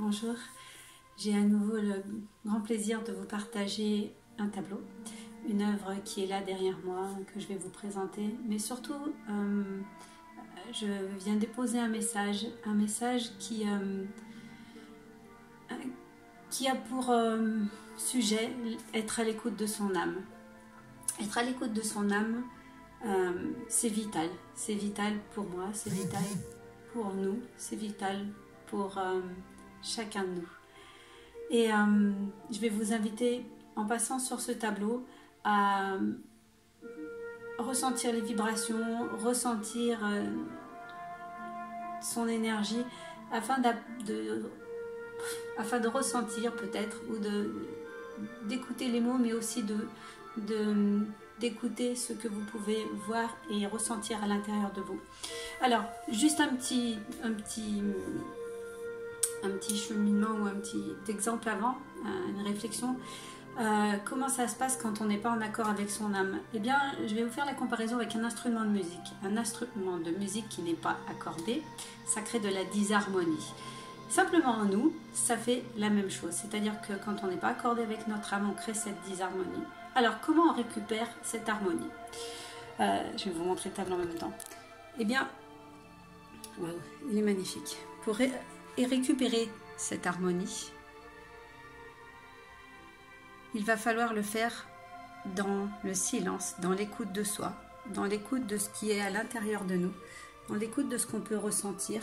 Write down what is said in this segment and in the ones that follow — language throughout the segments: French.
Bonjour, j'ai à nouveau le grand plaisir de vous partager un tableau, une œuvre qui est là derrière moi, que je vais vous présenter, mais surtout je viens déposer un message qui a pour sujet être à l'écoute de son âme. Être à l'écoute de son âme, c'est vital pour moi, c'est vital pour nous, c'est vital pour chacun de nous. Et je vais vous inviter, en passant sur ce tableau, à ressentir les vibrations, ressentir son énergie, afin de ressentir peut-être, ou d'écouter les mots, mais aussi d'écouter ce que vous pouvez voir et ressentir à l'intérieur de vous. Alors, juste un petit cheminement ou un petit exemple avant, une réflexion. Comment ça se passe quand on n'est pas en accord avec son âme? Eh bien, je vais vous faire la comparaison avec un instrument de musique. Un instrument de musique qui n'est pas accordé, ça crée de la disharmonie. Simplement en nous, ça fait la même chose. C'est-à-dire que quand on n'est pas accordé avec notre âme, on crée cette disharmonie. Alors, comment on récupère cette harmonie? Je vais vous montrer le tableau en même temps. Eh bien, wow, il est magnifique. Pour récupérer cette harmonie, il va falloir le faire dans le silence, dans l'écoute de soi, dans l'écoute de ce qui est à l'intérieur de nous, dans l'écoute de ce qu'on peut ressentir.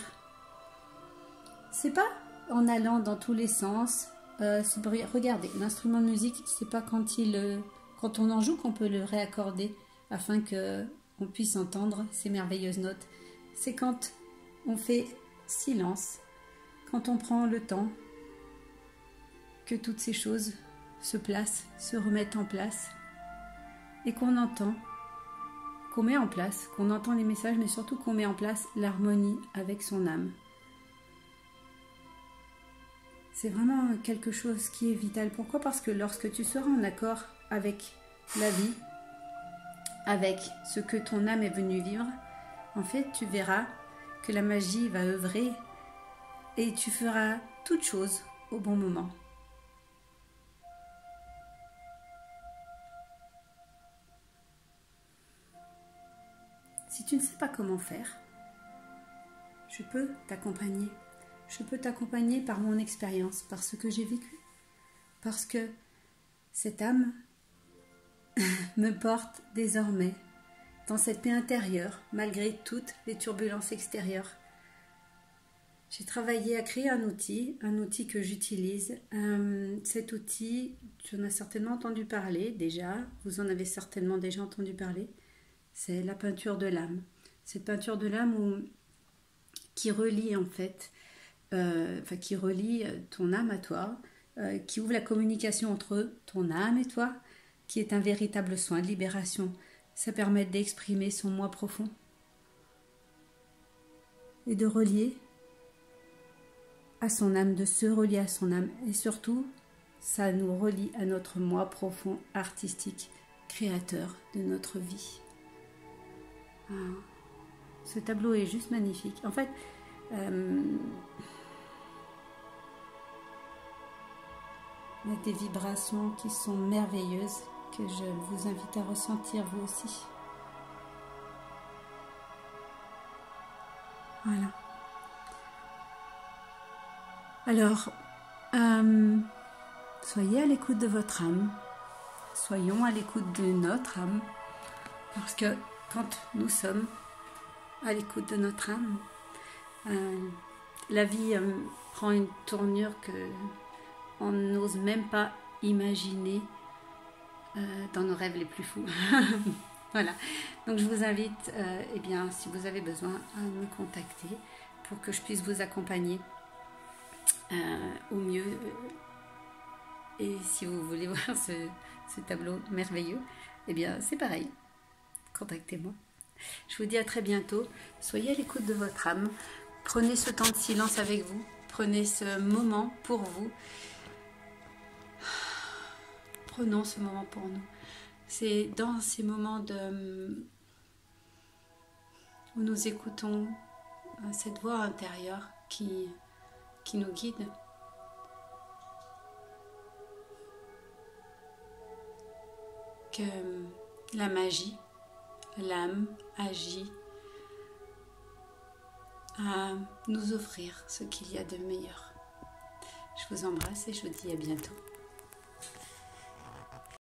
C'est pas en allant dans tous les sens. Regardez, l'instrument de musique, c'est pas quand on en joue qu'on peut le réaccorder afin qu'on puisse entendre ces merveilleuses notes. C'est quand on fait silence, quand on prend le temps, que toutes ces choses se placent, se remettent en place, et qu'on entend, qu'on met en place, qu'on entend les messages, mais surtout qu'on met en place l'harmonie avec son âme. C'est vraiment quelque chose qui est vital. Pourquoi? Parce que lorsque tu seras en accord avec la vie, avec ce que ton âme est venue vivre, en fait, tu verras que la magie va œuvrer et tu feras toutes choses au bon moment. Si tu ne sais pas comment faire, je peux t'accompagner. Je peux t'accompagner par mon expérience, par ce que j'ai vécu. Parce que cette âme me porte désormais dans cette paix intérieure, malgré toutes les turbulences extérieures. J'ai travaillé à créer un outil que j'utilise. Cet outil, tu en as certainement entendu parler déjà, vous en avez certainement déjà entendu parler. C'est la peinture de l'âme. Cette peinture de l'âme qui relie en fait, qui relie ton âme à toi, qui ouvre la communication entre ton âme et toi, qui est un véritable soin de libération. Ça permet d'exprimer son moi profond et de relier à son âme, de se relier à son âme. Et surtout, ça nous relie à notre moi profond, artistique, créateur de notre vie. Ce tableau est juste magnifique. En fait, il y a des vibrations qui sont merveilleuses que je vous invite à ressentir vous aussi. Voilà. Alors, soyez à l'écoute de votre âme. Soyons à l'écoute de notre âme. Parce que quand nous sommes à l'écoute de notre âme, la vie prend une tournure qu'on n'ose même pas imaginer dans nos rêves les plus fous. Voilà. Donc je vous invite, eh bien, si vous avez besoin, à me contacter pour que je puisse vous accompagner au mieux. Et si vous voulez voir ce tableau merveilleux, eh bien, c'est pareil. Contactez-moi. Je vous dis à très bientôt. Soyez à l'écoute de votre âme. Prenez ce temps de silence avec vous. Prenez ce moment pour vous. Prenons ce moment pour nous. C'est dans ces moments où nous écoutons cette voix intérieure qui nous guide, que la magie, l'âme agit à nous offrir ce qu'il y a de meilleur. Je vous embrasse et je vous dis à bientôt.